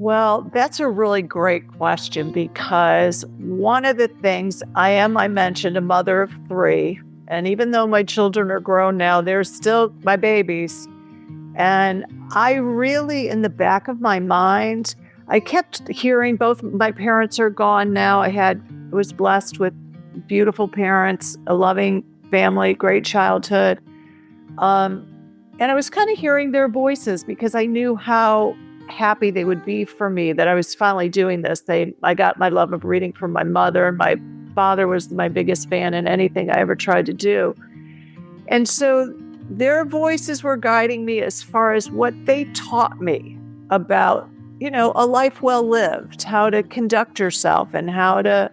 Well, that's a really great question because one of the things I mentioned, a mother of three. And even though my children are grown now, they're still my babies. And I really, in the back of my mind, I kept hearing both my parents are gone now. Was blessed with beautiful parents, a loving family, great childhood. And I was kind of hearing their voices because I knew how happy they would be for me that I was finally doing this. I got my love of reading from my mother. My father was my biggest fan in anything I ever tried to do. And so their voices were guiding me as far as what they taught me about, a life well lived, how to conduct yourself and how to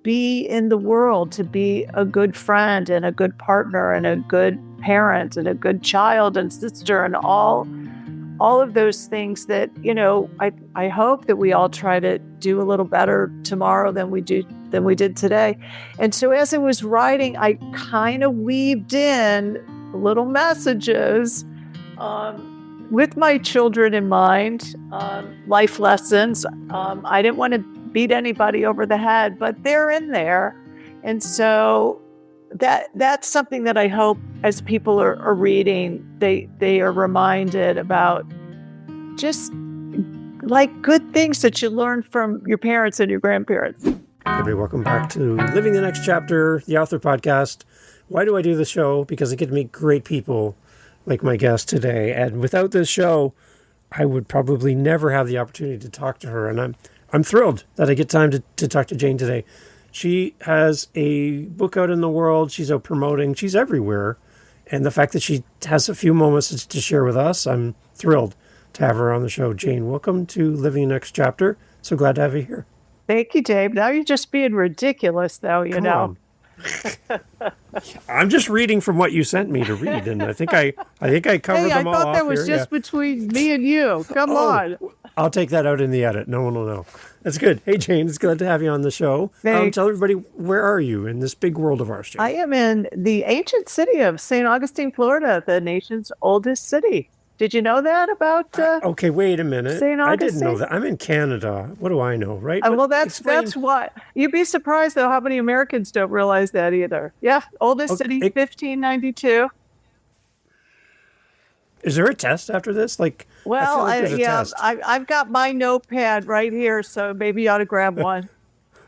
be in the world, to be a good friend and a good partner and a good parent and a good child and sister and all of those things that, I hope that we all try to do a little better tomorrow than we did today. And so as I was writing, I kind of weaved in little messages with my children in mind, life lessons. I didn't want to beat anybody over the head, but they're in there. And so that's something that I hope as people are reading, they are reminded about just like good things that you learn from your parents and your grandparents. Everybody, welcome back to Living the Next Chapter, the author podcast. Why do I do the show? Because I get to meet great people like my guest today. And without this show, I would probably never have the opportunity to talk to her. And I'm thrilled that I get time to talk to Jayne today. She has a book out in the world. She's out promoting. She's everywhere. And the fact that she has a few moments to share with us, I'm thrilled to have her on the show. Jayne, welcome to Living the Next Chapter. So glad to have you here. Thank you, Dave. Now you're just being ridiculous, though, Come on. I'm just reading from what you sent me to read, and I think I covered them all off. I thought that was just between me and you. Come on. I'll take that out in the edit. No one will know. That's good. Hey, Jayne, it's glad to have you on the show. Tell everybody, where are you in this big world of ours, Jayne? I am in the ancient city of St. Augustine, Florida, the nation's oldest city. Did you know that about okay, wait a minute. St. Augustine? I didn't know that. I'm in Canada. What do I know, right? Well, that's what. You'd be surprised, though, how many Americans don't realize that either. Yeah, oldest city, 1592. Is there a test after this? Well, test. I've got my notepad right here, so maybe you ought to grab one.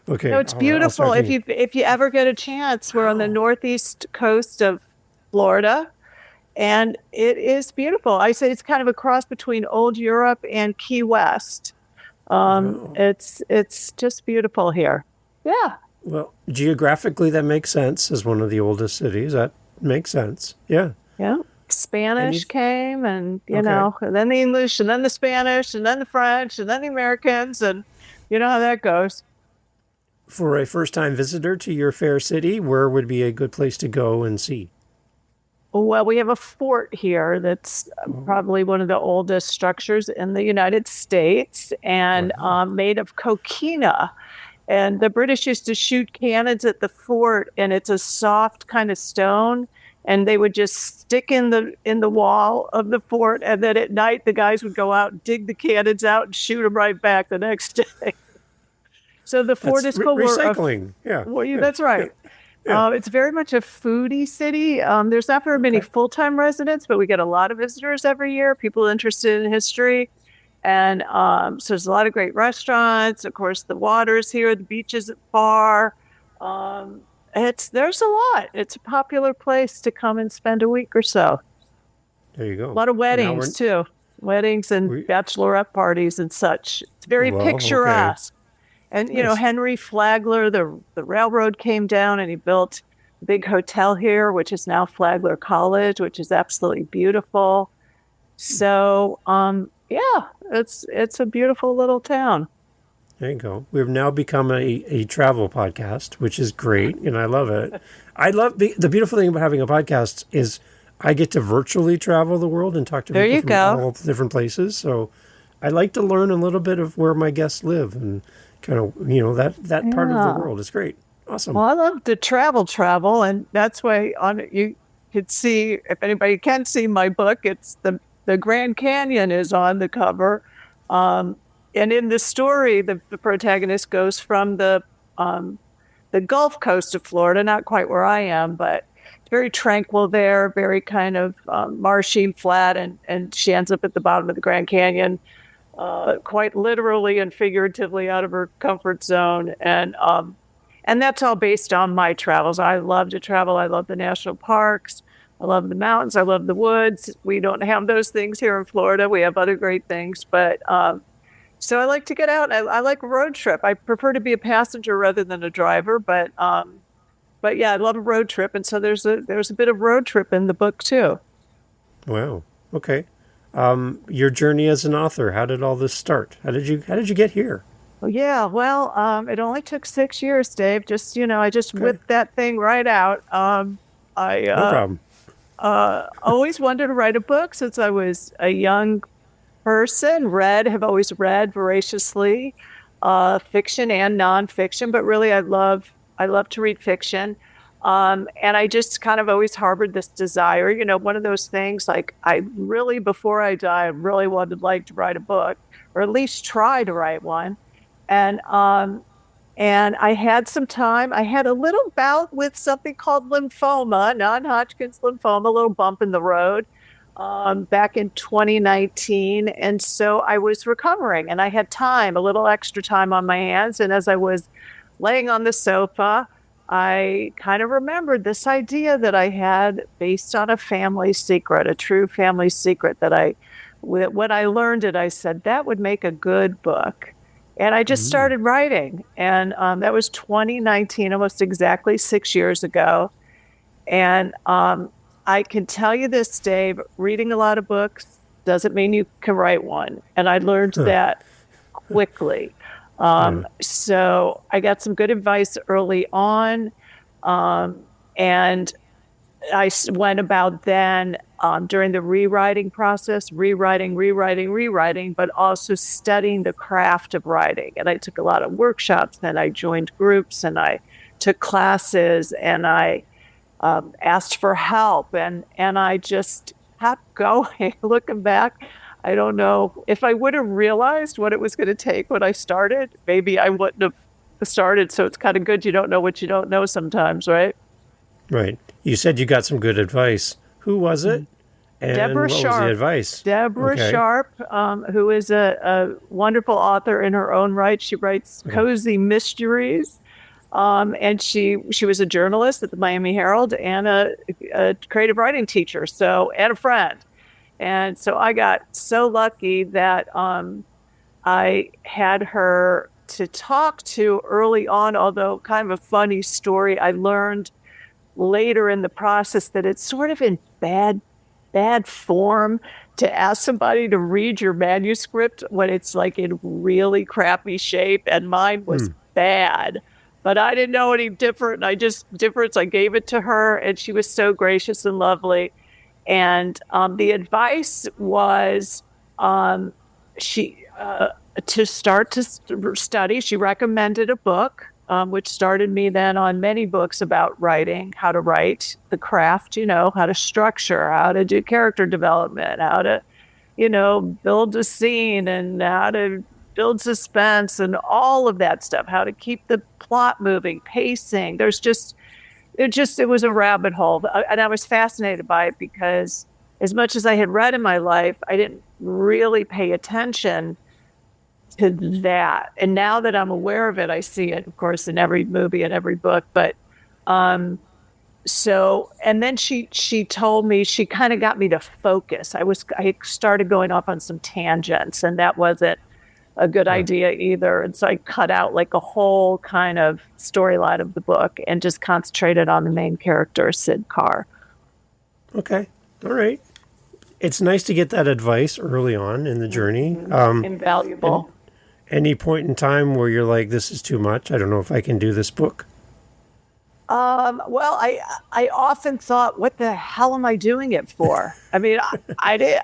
Okay. No, it's beautiful. If you ever get a chance, we're on the northeast coast of Florida. And it is beautiful. I say it's kind of a cross between old Europe and Key West. It's just beautiful here. Yeah. Well, geographically, that makes sense as one of the oldest cities. That makes sense. Yeah. Yeah. Spanish came and, and then the English and then the Spanish and then the French and then the Americans. And you know how that goes. For a first-time visitor to your fair city, where would be a good place to go and see? Well, we have a fort here that's probably one of the oldest structures in the United States and made of coquina. And the British used to shoot cannons at the fort, and it's a soft kind of stone. And they would just stick in the wall of the fort. And then at night, the guys would go out, dig the cannons out, and shoot them right back the next day. So the fort is called recycling. That's right. Yeah. It's very much a foodie city. There's not very many full-time residents, but we get a lot of visitors every year, people interested in history. And so there's a lot of great restaurants. Of course, the water's here, the beach isn't far. There's a lot. It's a popular place to come and spend a week or so. There you go. A lot of weddings, too. Weddings and bachelorette parties and such. It's very picturesque. Okay. And, Henry Flagler, the railroad came down and he built a big hotel here, which is now Flagler College, which is absolutely beautiful. So, it's a beautiful little town. There you go. We've now become a travel podcast, which is great, and I love it. I love the beautiful thing about having a podcast is I get to virtually travel the world and talk to people from all different places. So I like to learn a little bit of where my guests live and kind of, that part of the world is great. Awesome. Well, I love to travel, and that's why you could see, if anybody can see my book, it's the the Grand Canyon is on the cover. And in the story, the protagonist goes from the Gulf Coast of Florida, not quite where I am, but it's very tranquil there, very kind of marshy, flat, and she ends up at the bottom of the Grand Canyon, quite literally and figuratively out of her comfort zone. And that's all based on my travels. I love to travel. I love the national parks. I love the mountains. I love the woods. We don't have those things here in Florida. We have other great things, but so I like to get out. I like a road trip. I prefer to be a passenger rather than a driver, but yeah, I love a road trip, and so there's a bit of road trip in the book too. Wow. Okay. Your journey as an author. How did all this start? How did you get here? Oh, yeah, well, it only took 6 years, Dave. Just I just Okay. whipped that thing right out. No problem. Always wanted to write a book since I was a young person. Have always read voraciously, fiction and nonfiction, but really I love to read fiction. And I just kind of always harbored this desire, one of those things like I really, before I die, I really would like to write a book, or at least try to write one. And I had some time. I had a little bout with something called lymphoma, non-Hodgkin's lymphoma, a little bump in the road, back in 2019. And so I was recovering and I had time, a little extra time on my hands. And as I was laying on the sofa, I kind of remembered this idea that I had based on a family secret, a true family secret when I learned it, I said, that would make a good book. And I just started writing. And that was 2019, almost exactly 6 years ago. And I can tell you this, Dave, reading a lot of books doesn't mean you can write one. And I learned that quickly. So I got some good advice early on. And I went about then during the rewriting process, rewriting, but also studying the craft of writing. And I took a lot of workshops, then I joined groups and I took classes and I asked for help and I just kept going. Looking back, I don't know if I would have realized what it was going to take when I started, maybe I wouldn't have started. So it's kind of good you don't know what you don't know sometimes, right? Right. You said you got some good advice. Who was it? And Deborah what Sharp. was the advice? Deborah Sharp, who is a wonderful author in her own right. She writes cozy mysteries. And she was a journalist at the Miami Herald and a creative writing teacher, and a friend. And so I got so lucky that I had her to talk to early on, although kind of a funny story. I learned later in the process that it's sort of in bad form to ask somebody to read your manuscript when it's like in really crappy shape, and mine was bad. But I didn't know any different. I gave it to her, and she was so gracious and lovely. And the advice was to start to study. She recommended a book, which started me then on many books about writing, how to write, the craft, how to structure, how to do character development, how to, build a scene and how to build suspense and all of that stuff, how to keep the plot moving, pacing. It was a rabbit hole. And I was fascinated by it because as much as I had read in my life, I didn't really pay attention to that. And now that I'm aware of it, I see it, of course, in every movie and every book. But and then she told me, she kind of got me to focus. I started going off on some tangents, and that wasn't a good idea either. And so I cut out like a whole kind of storyline of the book and just concentrated on the main character, Sid Carr. Okay. All right. It's nice to get that advice early on in the journey. Invaluable. Any point in time where you're like, this is too much, I don't know if I can do this book? Well, I often thought, what the hell am I doing it for? I mean,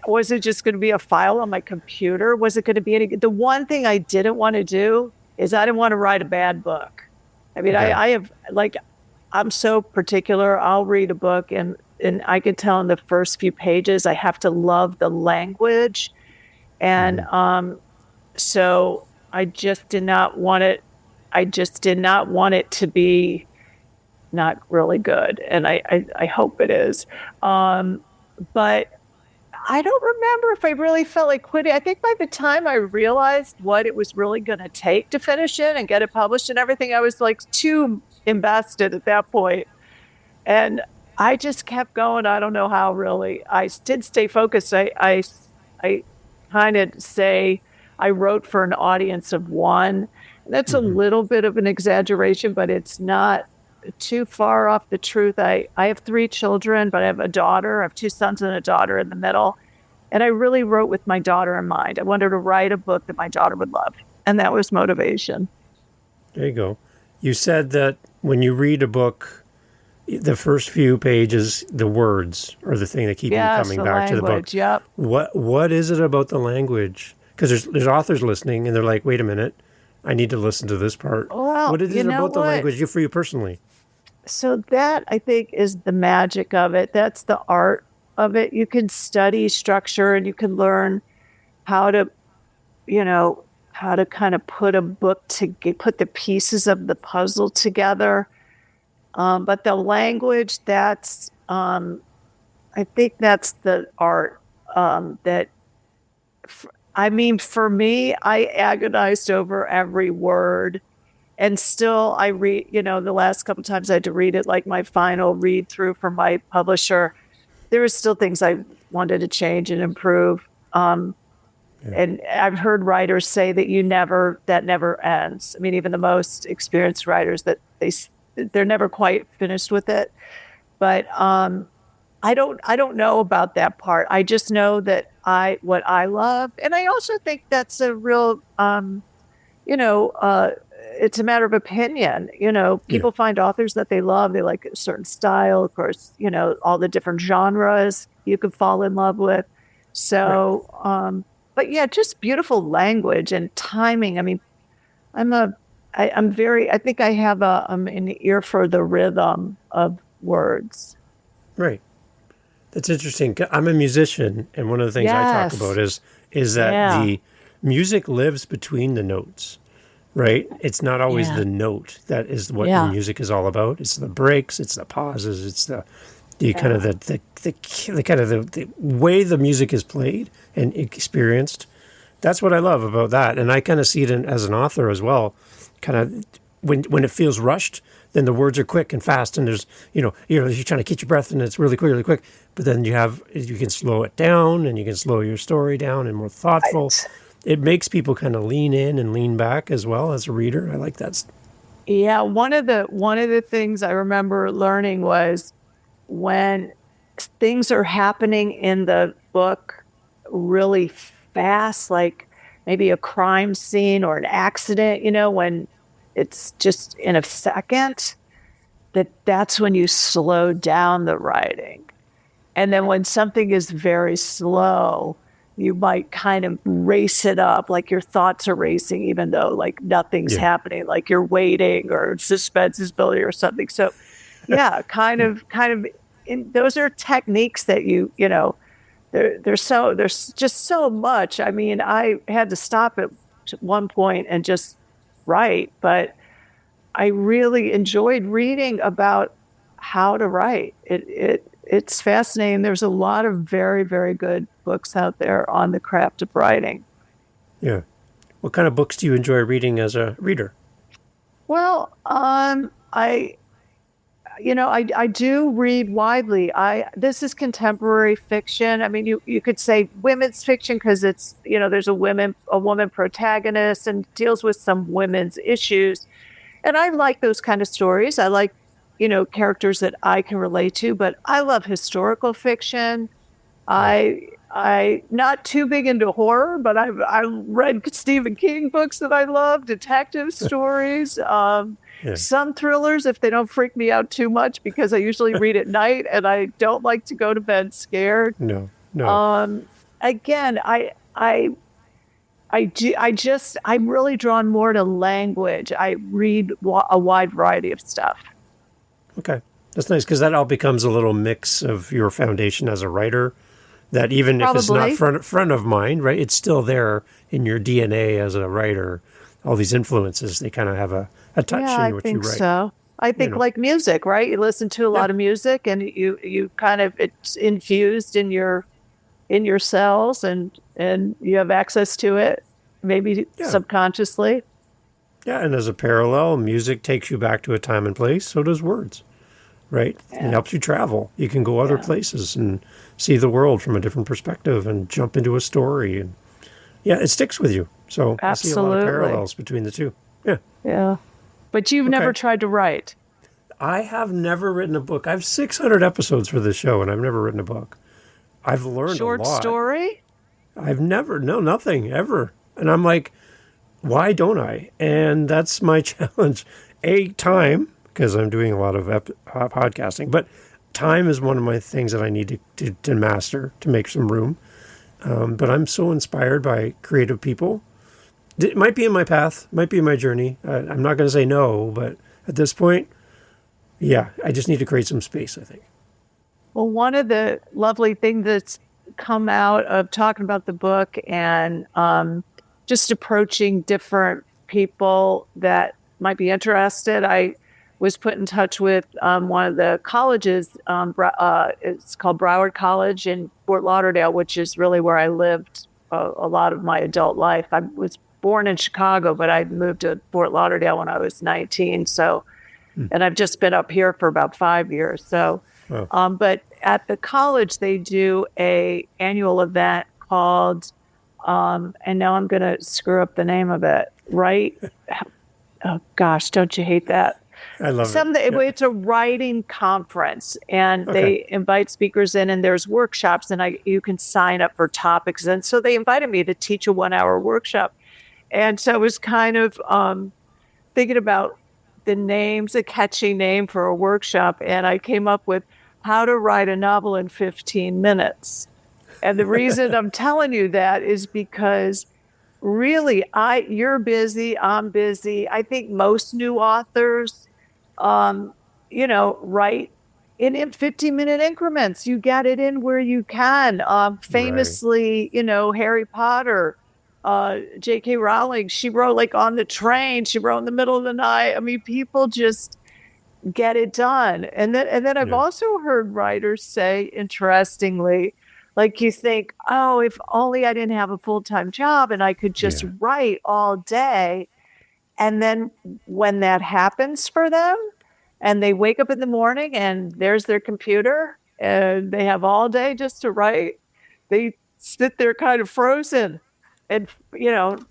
was it just going to be a file on my computer? Was it going to be the one thing I didn't want to do is I didn't want to write a bad book. I mean, I'm so particular. I'll read a book and and I could tell in the first few pages, I have to love the language. And so I just did not want it. I just did not want it to be not really good. And I hope it is. But I don't remember if I really felt like quitting. I think by the time I realized what it was really going to take to finish it and get it published and everything, I was like too invested at that point. And I just kept going. I don't know how really. I did stay focused. I kind of say I wrote for an audience of one. That's a little bit of an exaggeration, but it's not too far off the truth. I have 3 children, but I have a daughter. I have 2 sons and a daughter in the middle. And I really wrote with my daughter in mind. I wanted to write a book that my daughter would love. And that was motivation. There you go. You said that when you read a book, the first few pages, the words are the thing that keep you coming back to the book. Yep. What is it about the language? Because there's authors listening, and they're like, wait a minute, I need to listen to this part. Well, what is it about the language for you personally? So that, I think, is the magic of it. That's the art of it. You can study structure and you can learn how to, how to kind of put a book put the pieces of the puzzle together. But the language, I think that's the art for me, I agonized over every word. And still, I read, the last couple of times I had to read it, like my final read through from my publisher, there were still things I wanted to change and improve. And I've heard writers say that that never ends. I mean, even the most experienced writers, that they're never quite finished with it. But I don't know about that part. I just know that what I love, and I also think that's a real, it's a matter of opinion. People find authors that they love. They like a certain style, of course, all the different genres you could fall in love with. So, but yeah, just beautiful language and timing. I mean, I think I have an ear for the rhythm of words. Right. That's interesting. I'm a musician, and one of the things I talk about is that the music lives between the notes. Right? It's not always the note that is what the music is all about. It's the breaks, it's the pauses, it's the kind of the way the music is played and experienced. That's what I love about that. And I kind of see it as an author as well. Kind of when it feels rushed, then the words are quick and fast, and there's you're trying to catch your breath, and it's really quick, really quick. But then you can slow it down, and you can slow your story down and more thoughtful. Right. It makes people kind of lean in and lean back as well as a reader. I like that. Yeah, one of the things I remember learning was when things are happening in the book really fast, like maybe a crime scene or an accident, when it's just in a second, that's when you slow down the writing. And then when something is very slow, you might kind of race it up, like your thoughts are racing, even though like nothing's happening, like you're waiting or suspense is building or something. So yeah, kind of, those are techniques that there's just so much. I mean, I had to stop at one point and just write, but I really enjoyed reading about how to write. It's fascinating. There's a lot of very, very good books out there on the craft of writing. Yeah. What kind of books do you enjoy reading as a reader? Well, I do read widely. This is contemporary fiction. I mean, you could say women's fiction because it's, there's a woman protagonist and deals with some women's issues. And I like those kind of stories. I like, characters that I can relate to, but I love historical fiction. I not too big into horror, but I read Stephen King books that I love, detective stories, some thrillers if they don't freak me out too much, because I usually read at night and I don't like to go to bed scared. No. Again, I'm really drawn more to language. I read a wide variety of stuff. Okay. That's nice because that all becomes a little mix of your foundation as a writer. That even if it's not Probably. front of mind, right, it's still there in your DNA as a writer. All these influences, they kind of have a touch Yeah, I in what you think write. so. I You think know, like music, right? You listen to a yeah, lot of music and you kind of it's infused in your cells and you have access to it maybe yeah, subconsciously. yeah. And as a parallel, music takes you back to a time and place. So does words, right? It Yeah. helps you travel. You can go other Yeah. places and see the world from a different perspective and jump into a story. And yeah, it sticks with you. So I see a lot of Absolutely. parallels between the two. Yeah. Yeah. But you've never Okay. tried to write. I have never written a book. I have 600 episodes for this show, and I've never written a book. I've learned a Short lot. story? I've never, no, nothing ever. And I'm like, why don't I? And that's my challenge. Time, because I'm doing a lot of podcasting, but time is one of my things that I need to master to make some room. But I'm so inspired by creative people. It might be in my path, might be in my journey. I'm not going to say no, but at this point, yeah, I just need to create some space, I think. Well, one of the lovely things that's come out of talking about the book and just approaching different people that might be interested, I was put in touch with one of the colleges. It's called Broward College in Fort Lauderdale, which is really where I lived a lot of my adult life. I was born in Chicago, but I moved to Fort Lauderdale when I was 19. So, and I've just been up here for about 5 years. So, Wow. but at the college, they do a annual event called, and now I'm going to screw up the name of it, right? Oh gosh, don't you hate that? I love it. Yeah. It's a writing conference, and Okay. they invite speakers in, and there's workshops, and you can sign up for topics. And so they invited me to teach a 1 hour workshop, and so I was kind of thinking about the names, a catchy name for a workshop, and I came up with how to write a novel in 15 minutes. And the reason I'm telling you that is because really you're busy, I'm busy. I think most new authors um, write in 15-minute increments. You get it in where you can. Right. Famously, Harry Potter, J.K. Rowling, she wrote like on the train, she wrote in the middle of the night. I mean, people just get it done. And then I've Yeah. also heard writers say, interestingly, like you think, oh, if only I didn't have a full-time job and I could just Yeah. write all day. And then when that happens for them, and they wake up in the morning and there's their computer and they have all day just to write, they sit there kind of frozen and,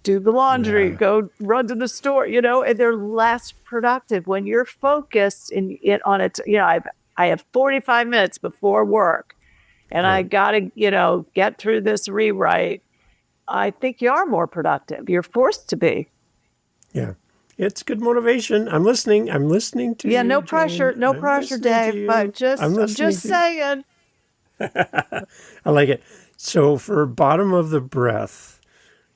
do the laundry, Yeah. go run to the store, and they're less productive when you're focused on it. I have 45 minutes before work and I Right. got to, get through this rewrite. I think you are more productive. You're forced to be. Yeah. It's good motivation. I'm listening. I'm listening to Yeah, you, Jane. no I'm pressure, listening to Dave, but you. I'm I'm listening just to you. saying. I like it. So for bottom of the breath,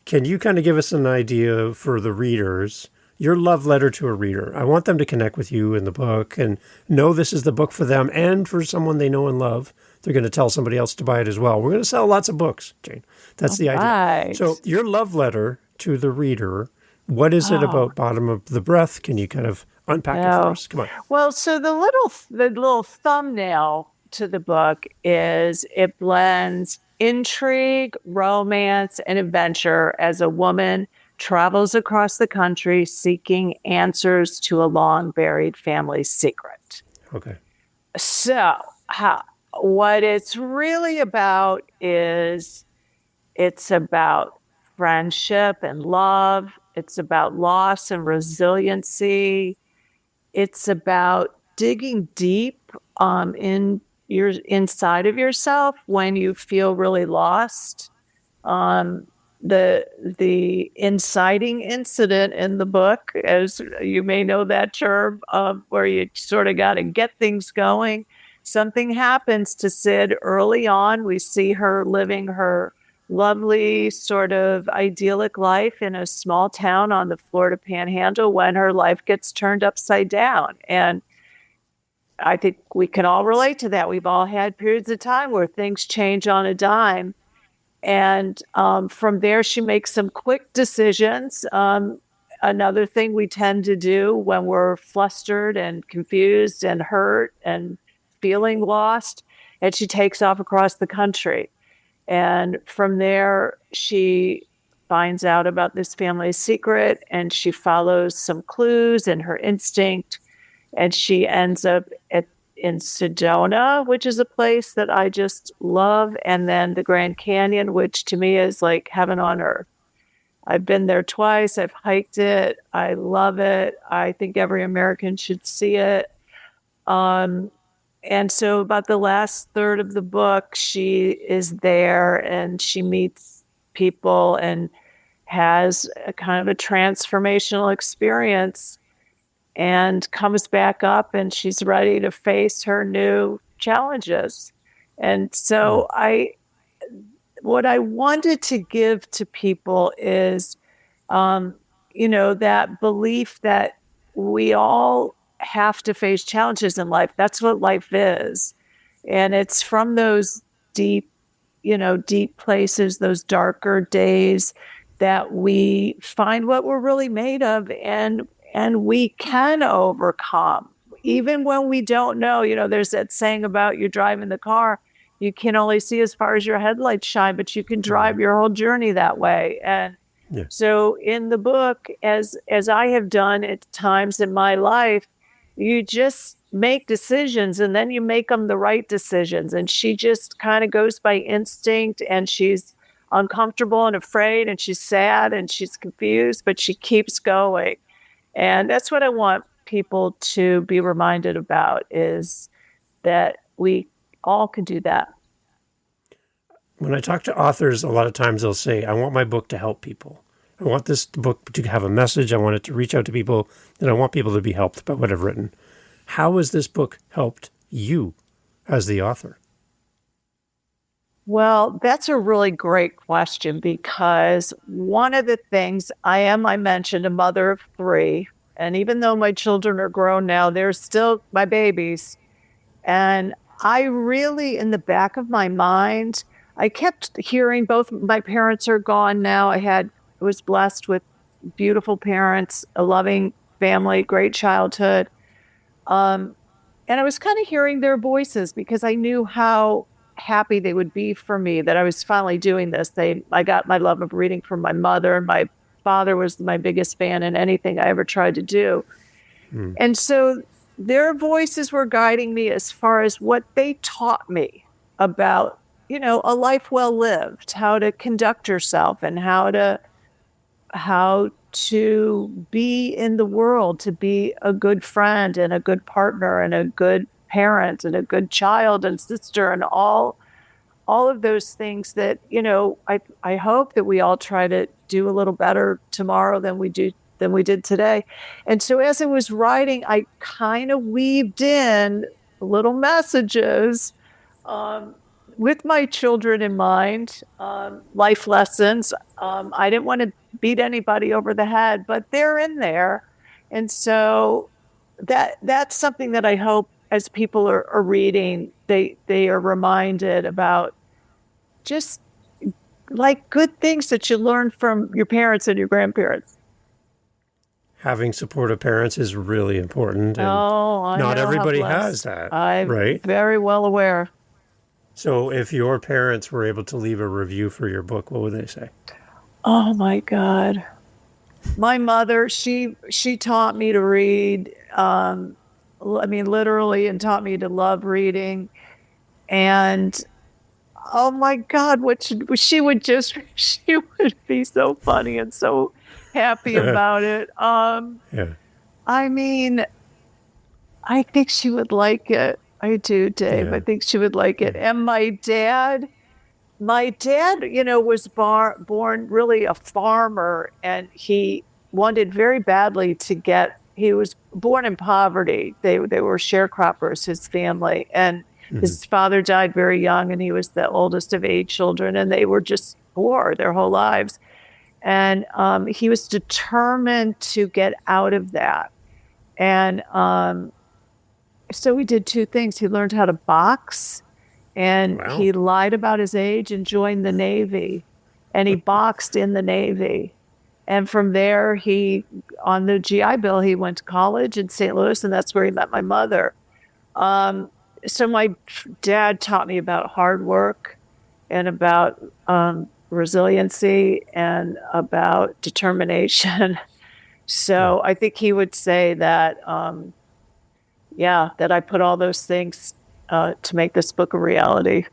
can you kind of give us an idea for the readers, your love letter to a reader? I want them to connect with you in the book and know this is the book for them and for someone they know and love. They're going to tell somebody else to buy it as well. We're going to sell lots of books, Jane. That's All the idea. right. So your love letter to the reader, what is it Oh, about bottom of the breath? Can you kind of unpack it for no. us? Come on. Well, so the little thumbnail to the book is it blends intrigue, romance, and adventure as a woman travels across the country seeking answers to a long buried family secret. Okay. So, what it's really about is it's about friendship and love. It's about loss and resiliency. It's about digging deep in your inside of yourself when you feel really lost. Um, the inciting incident in the book, as you may know that term, where you sort of got to get things going. Something happens to Sid early on. We see her living her lovely, sort of idyllic life in a small town on the Florida Panhandle when her life gets turned upside down. And I think we can all relate to that. We've all had periods of time where things change on a dime. And from there, she makes some quick decisions. Another thing we tend to do when we're flustered and confused and hurt and feeling lost, and she takes off across the country. And from there, she finds out about this family's secret and she follows some clues and her instinct. And she ends up in Sedona, which is a place that I just love. And then the Grand Canyon, which to me is like heaven on earth. I've been there twice. I've hiked it. I love it. I think every American should see it. And so about the last third of the book, she is there and she meets people and has a kind of a transformational experience and comes back up and she's ready to face her new challenges. And so what I wanted to give to people is, that belief that we all have to face challenges in life. That's what life is. And it's from those deep places, those darker days that we find what we're really made of and we can overcome. Even when we don't know, there's that saying about you driving the car, you can only see as far as your headlights shine, but you can drive your whole journey that way. And so in the book, as I have done at times in my life, you just make decisions and then you make them the right decisions. And she just kind of goes by instinct and she's uncomfortable and afraid and she's sad and she's confused, but she keeps going. And that's what I want people to be reminded about, is that we all can do that. When I talk to authors, a lot of times they'll say, I want my book to help people. I want this book to have a message. I want it to reach out to people, and I want people to be helped by what I've written. How has this book helped you as the author? Well, that's a really great question, because one of the things I mentioned, a mother of 3, and even though my children are grown now, they're still my babies. And I really, in the back of my mind, I kept hearing, both my parents are gone now. I was blessed with beautiful parents, a loving family, great childhood. And I was kind of hearing their voices because I knew how happy they would be for me that I was finally doing this. I got my love of reading from my mother. My father was my biggest fan in anything I ever tried to do. And so their voices were guiding me as far as what they taught me about, a life well lived, how to conduct yourself and how to be in the world, to be a good friend and a good partner and a good parent and a good child and sister and all of those things that, I hope that we all try to do a little better tomorrow than we did today. And so as I was writing, I kind of weaved in little messages with my children in mind, life lessons. I didn't want to beat anybody over the head, but they're in there. And so that's something that I hope as people are reading, they are reminded about, just like good things that you learn from your parents and your grandparents. Having supportive parents is really important. And I not know everybody has that, I'm right? very well aware. So if your parents were able to leave a review for your book, what would they say? Oh my God. My mother, she taught me to read, literally, and taught me to love reading. And oh my God, she would be so funny and so happy about it. I think she would like it. I do, Dave. I think she would like it. And my dad, was born really a farmer, and he wanted very badly he was born in poverty. They were sharecroppers, his family, and his father died very young, and he was the oldest of 8 children, and they were just poor their whole lives. And he was determined to get out of that. And So we did two things. He learned how to box, and Wow. he lied about his age and joined the Navy, and he boxed in the Navy. And from there, on the GI Bill, he went to college in St. Louis, and that's where he met my mother. Um, so my dad taught me about hard work and about resiliency and about determination. So I think he would say that, that I put all those things to make this book a reality.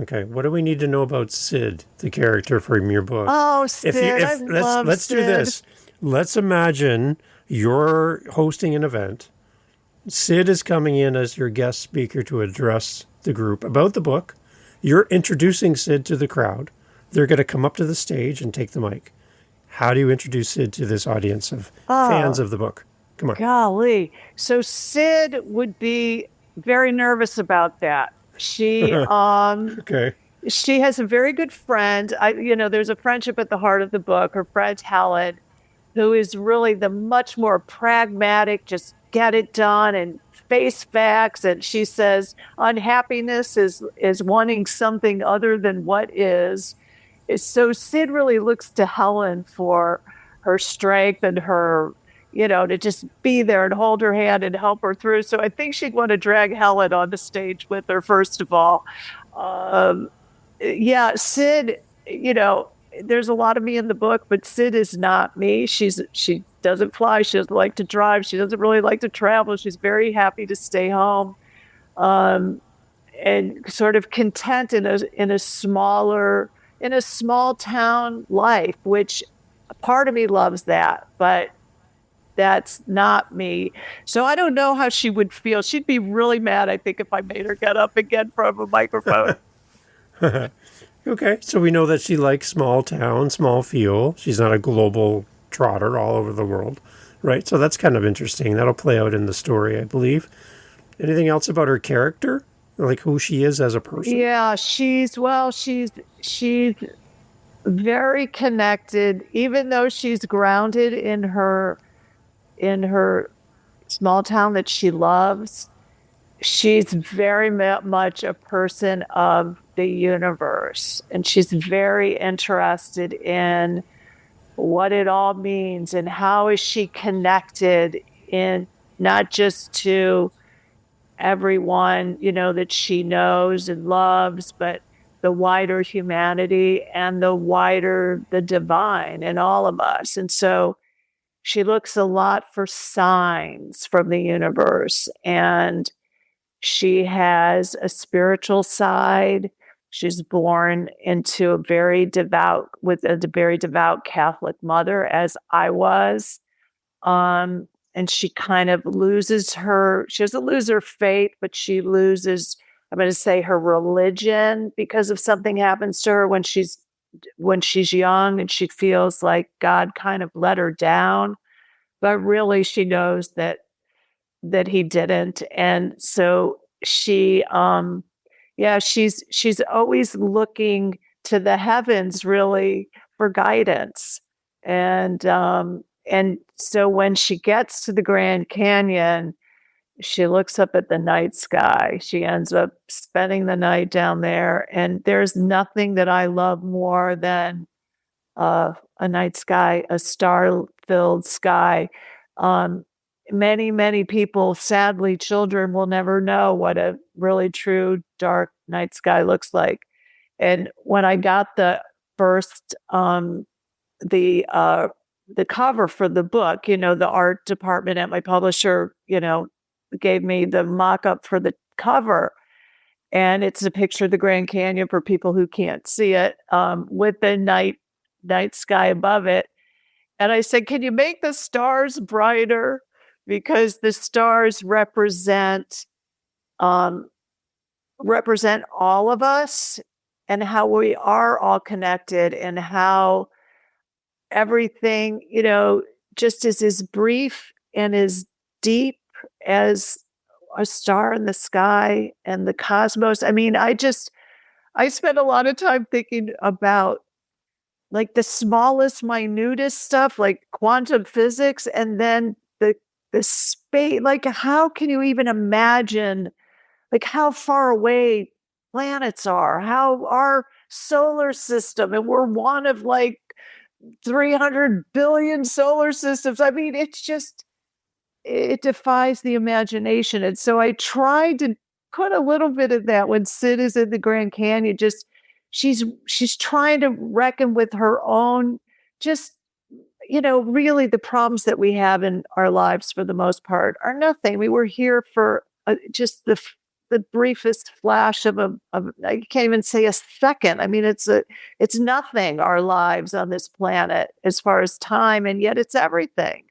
Okay, what do we need to know about Sid, the character from your book? Oh, Sid, I love let's Sid. do this. Let's imagine you're hosting an event. Sid is coming in as your guest speaker to address the group about the book. You're introducing Sid to the crowd. They're going to come up to the stage and take the mic. How do you introduce Sid to this audience of fans of the book? Come on. Golly. So Sid would be very nervous about that. She Okay. she has a very good friend. There's a friendship at the heart of the book. Her friend Helen, who is really the much more pragmatic, just get it done and face facts. And she says unhappiness is wanting something other than what is. So Sid really looks to Helen for her strength and her, to just be there and hold her hand and help her through. So I think she'd want to drag Helen on the stage with her, first of all. Sid, there's a lot of me in the book, but Sid is not me. She doesn't fly. She doesn't like to drive. She doesn't really like to travel. She's very happy to stay home, and sort of content in a small town life, which a part of me loves that, but that's not me. So I don't know how she would feel. She'd be really mad, I think, if I made her get up again from a microphone. Okay, so we know that she likes small town, small feel. She's not a global trotter all over the world, right? So that's kind of interesting. That'll play out in the story, I believe. Anything else about her character? Like who she is as a person? Yeah, she's very connected, even though she's grounded in her small town that she loves. She's very much a person of the universe, and she's very interested in what it all means and how is she connected in not just to everyone, that she knows and loves, but the wider humanity and the divine in all of us. And so she looks a lot for signs from the universe, and she has a spiritual side. She's born into with a very devout Catholic mother, as I was. And she kind of she doesn't lose her faith, but she loses, I'm going to say, her religion because of something happens to her when she's young, and she feels like God kind of let her down. But really she knows that he didn't. And so she's always looking to the heavens, really, for guidance. And so when she gets to the Grand Canyon, she looks up at the night sky. She ends up spending the night down there, and there's nothing that I love more than a night sky, a star-filled sky. Many people, sadly, children will never know what a really true dark night sky looks like. And when I got first, the cover for the book, the art department at my publisher, gave me the mock-up for the cover. And it's a picture of the Grand Canyon for people who can't see it, with the night sky above it. And I said, can you make the stars brighter? Because the stars represent all of us, and how we are all connected, and how everything, just is as brief and as deep as a star in the sky and the cosmos. I mean, I spent a lot of time thinking about like the smallest, minutest stuff, like quantum physics, and then the space, like how can you even imagine like how far away planets are, how our solar system, and we're one of like 300 billion solar systems. I mean, it defies the imagination. And so I tried to put a little bit of that when Sid is in the Grand Canyon. Just she's trying to reckon with her own, just really the problems that we have in our lives for the most part are nothing. We were here for just the briefest flash of I can't even say a second. I mean, it's nothing, our lives on this planet as far as time, and yet it's everything.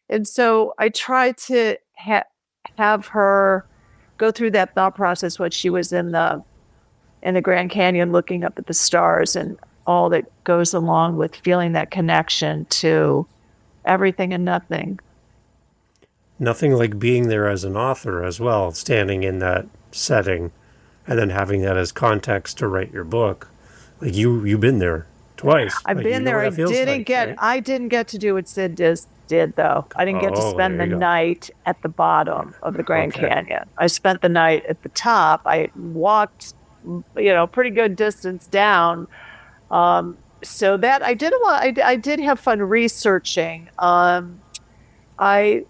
And so I tried to have her go through that thought process when she was in the Grand Canyon looking up at the stars and all that goes along with feeling that connection to everything and nothing. Nothing like being there as an author as well, standing in that setting and then having that as context to write your book. Like you've been there twice. I've like, been there. I right? didn't get to do what Sid did though. I didn't get to spend the night at the bottom of the Grand Canyon. I spent the night at the top. I walked, pretty good distance down. So that I did a lot. I did have fun researching. I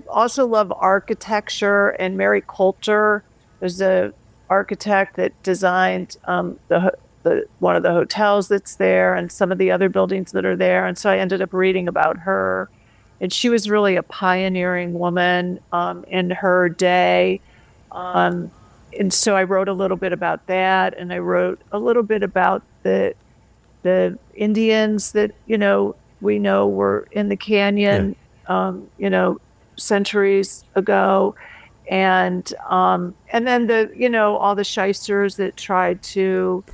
also love architecture, and Mary Coulter is a architect that designed the one of the hotels that's there and some of the other buildings that are there. And so I ended up reading about her, and she was really a pioneering woman in her day. And so I wrote a little bit about that, and I wrote a little bit about the Indians that we know were in the canyon, centuries ago, and then all the shysters that tried to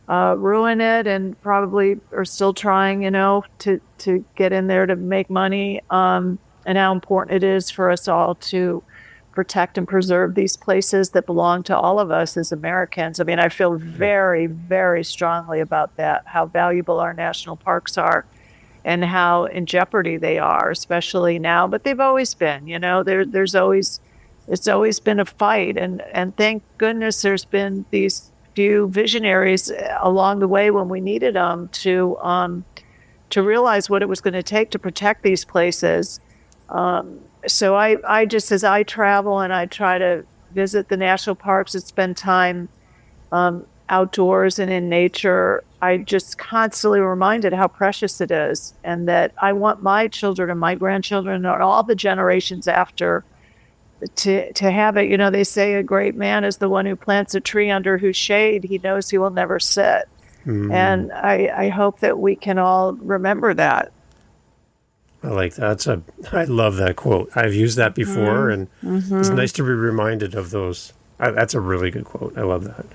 ruin it and probably are still trying, to get in there to make money, and how important it is for us all to protect and preserve these places that belong to all of us as Americans. I mean, I feel very, very strongly about that, how valuable our national parks are and how in jeopardy they are, especially now, but they've always been, it's always been a fight. And thank goodness there's been these few visionaries along the way when we needed them to realize what it was going to take to protect these places. So I just, as I travel and I try to visit the national parks and spend time outdoors and in nature, I just constantly reminded how precious it is, and that I want my children and my grandchildren and all the generations after to have it. They say a great man is the one who plants a tree under whose shade he knows he will never sit. And I hope that we can all remember that. I like that. I love that quote. I've used that before, and it's nice to be reminded of those. That's a really good quote. I love that.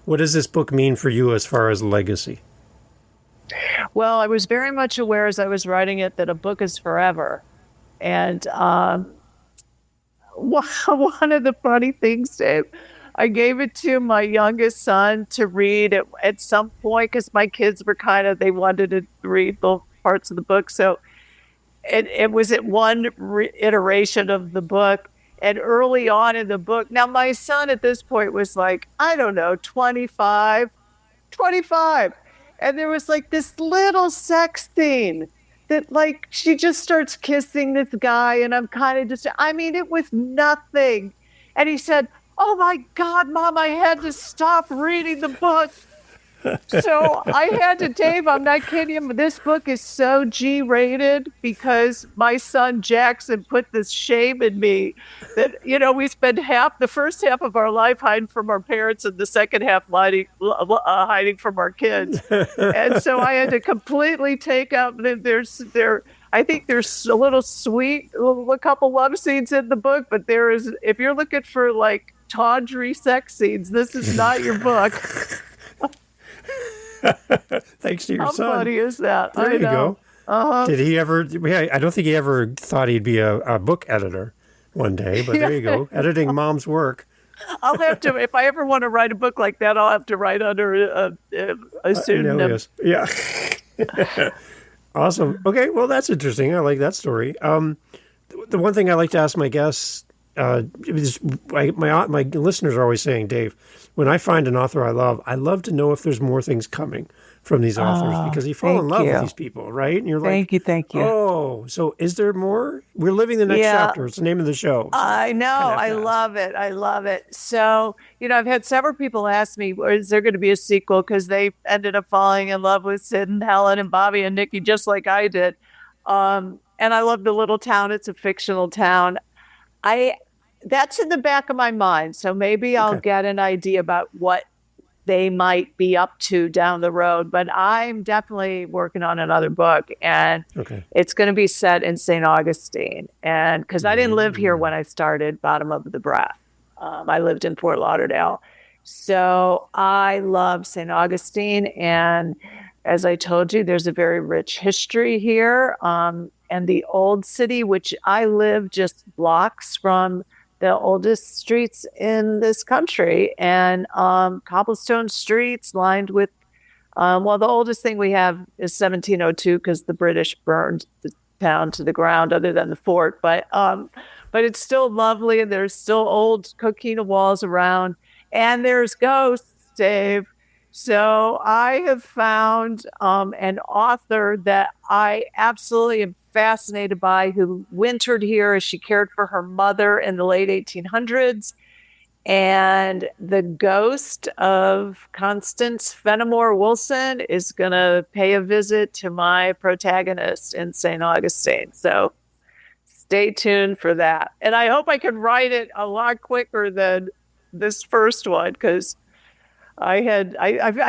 What does this book mean for you as far as legacy? Well, I was very much aware as I was writing it that a book is forever. And one of the funny things, Dave, I gave it to my youngest son to read at some point because my kids were they wanted to read both parts of the book. So it was at one iteration of the book. And early on in the book, now my son at this point was like, I don't know, 25. And there was like this little sex scene that like, she just starts kissing this guy. And I'm it was nothing. And he said, oh my God, Mom, I had to stop reading the book. So I had to, Dave, I'm not kidding you, this book is so G-rated because my son Jackson put this shame in me that, we spend the first half of our life hiding from our parents and the second half hiding from our kids. And so I had to completely take out, I think there's a couple love scenes in the book, but if you're looking for like tawdry sex scenes, this is not your book. Thanks to your son. How funny is that? There you go. Did he ever? I don't think he ever thought he'd be a book editor one day, but there you go, editing Mom's work. I'll have to, if I ever want to write a book like that, I'll have to write under a pseudonym. Yeah. Awesome. Okay, well, that's interesting. I like that story. the one thing I like to ask my guests, my listeners are always saying, Dave, when I find an author I love to know if there's more things coming from these authors, Oh, because you fall in thank love with you. these people, right? And you're like, Thank you. Thank you. oh, so is there more? We're living the next Yeah, chapter. It's the name of the show. So I know. kind of have I to ask. love it. I love it. So, I've had several people ask me, is there going to be a sequel? Because they ended up falling in love with Sid and Helen and Bobby and Nikki, just like I did. And I love the little town. It's a fictional town. I That's in the back of my mind. So maybe I'll Okay. get an idea about what they might be up to down the road. But I'm definitely working on another book, and Okay. it's going to be set in St. Augustine. And because I didn't live here when I started Bottom of the Breath, I lived in Fort Lauderdale. So I love St. Augustine. And as I told you, there's a very rich history here. And the old city, which I live just blocks from the oldest streets in this country, and cobblestone streets lined with, well, the oldest thing we have is 1702 because the British burned the town to the ground, other than the fort. But it's still lovely, and there's still old coquina walls around, and there's ghosts, Dave. So I have found an author that I absolutely am fascinated by, who wintered here as she cared for her mother in the late 1800s. And the ghost of Constance Fenimore Wilson is going to pay a visit to my protagonist in St. Augustine. So stay tuned for that. And I hope I can write it a lot quicker than this first one, because I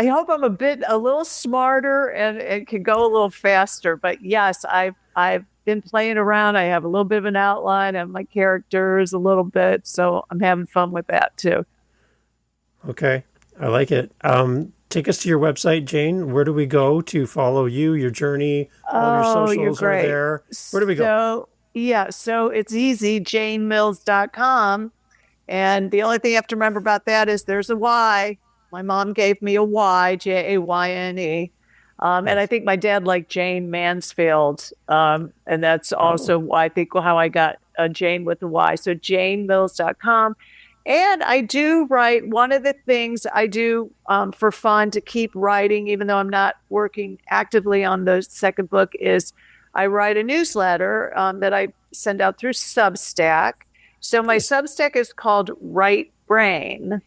hope I'm a little smarter and can go a little faster. But yes, I've been playing around. I have a little bit of an outline of my characters a little bit, so I'm having fun with that too. Okay. I like it. Take us to your website, Jayne. Where do we go to follow you, your journey? All of your Oh, you're socials are great. there. Where do we go? So it's easy, janemills.com. And the only thing you have to remember about that is there's a Y. My mom gave me a Y, Jayne. And I think my dad liked Jayne Mansfield. And that's also, I think, how I got Jayne with a Y. So janemills.com. And I do write. One of the things I do for fun to keep writing, even though I'm not working actively on the second book, is I write a newsletter that I send out through Substack. So my Substack is called Right Brain,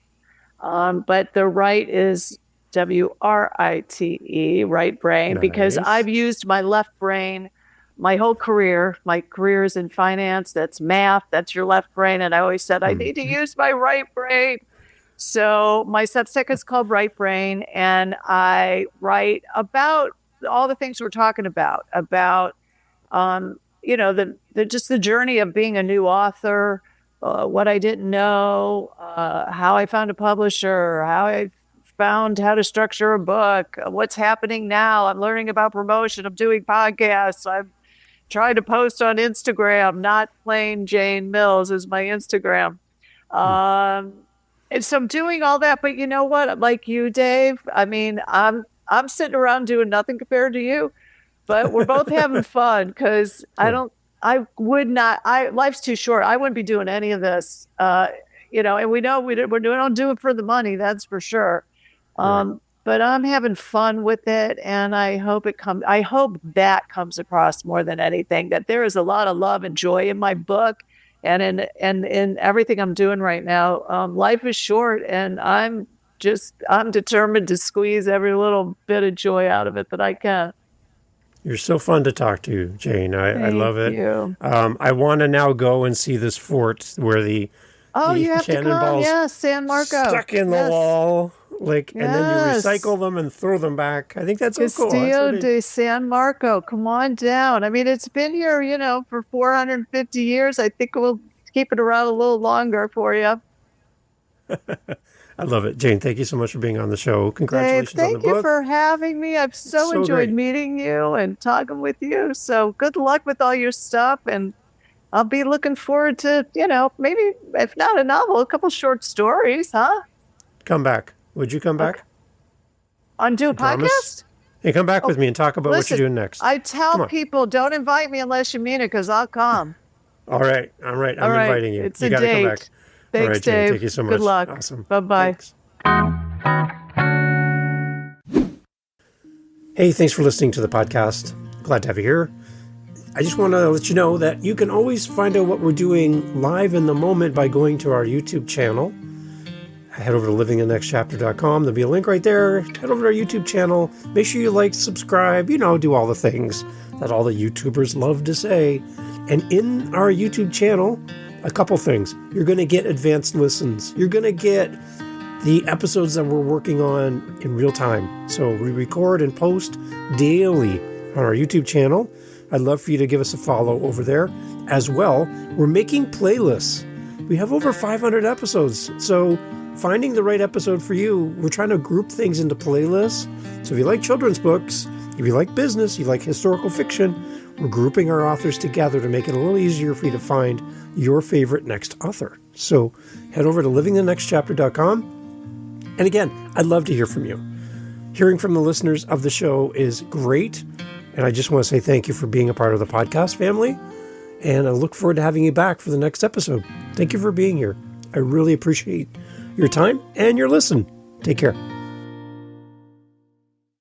but the right is WRITE, Right Brain, because Nice. I've used my left brain my whole career. My career is in finance. That's math. That's your left brain. And I always said, I need to use my right brain. So my Substack is called Right Brain, and I write about all the things we're talking about, just the journey of being a new author, what I didn't know, how I found a publisher, how I found how to structure a book, what's happening now. I'm learning about promotion. I'm doing podcasts. I'm trying to post on Instagram. Not plain Jayne Mills is my Instagram. And so I'm doing all that. But you know what? Like you, Dave, I mean, I'm sitting around doing nothing compared to you, but we're both having fun, because I would not, life's too short. I wouldn't be doing any of this, and we know we don't do it for the money. That's for sure. Right. But I'm having fun with it. And I hope that comes across more than anything, that there is a lot of love and joy in my book and in everything I'm doing right now. Life is short, and I'm determined to squeeze every little bit of joy out of it that I can. You're so fun to talk to, Jayne. I love it. Thank you. I want to now go and see this fort where the You have to come. cannonballs Yes, San Marco. stuck in the wall, and then you Yes. recycle them and throw them back. I think that's so cool. Castillo de San Marco. Come on down. I mean, it's been here, for 450 years. I think we'll keep it around a little longer for you. I love it. Jayne, thank you so much for being on the show. Congratulations Dave, on the thank you book. for having me. I've so enjoyed great. meeting you and talking with you. So good luck with all your stuff. And I'll be looking forward to, maybe, if not a novel, a couple short stories, huh? Come back. Would you come back? On do a Promise? podcast? Hey, come back with me and talk about what Listen, you're doing next. I tell people, don't invite me unless you mean it, because I'll come. All right. I'm All right. inviting you. It's You a got to come date. back. Thanks, All right, Jayne. Dave. Thank you so much. Good luck. Awesome. Bye-bye. Thanks. Hey, thanks for listening to the podcast. Glad to have you here. I just want to let you know that you can always find out what we're doing live in the moment by going to our YouTube channel. Head over to livingthenextchapter.com. There'll be a link right there. Head over to our YouTube channel. Make sure you like, subscribe, do all the things that all the YouTubers love to say. And in our YouTube channel, a couple things. You're going to get advanced listens. You're going to get the episodes that we're working on in real time. So we record and post daily on our YouTube channel. I'd love for you to give us a follow over there. As well, we're making playlists. We have over 500 episodes. So finding the right episode for you, we're trying to group things into playlists. So if you like children's books, if you like business, you like historical fiction, we're grouping our authors together to make it a little easier for you to find your favorite next author. So head over to livingthenextchapter.com. And again, I'd love to hear from you. Hearing from the listeners of the show is great. And I just want to say thank you for being a part of the podcast family. And I look forward to having you back for the next episode. Thank you for being here. I really appreciate your time and your listen. Take care.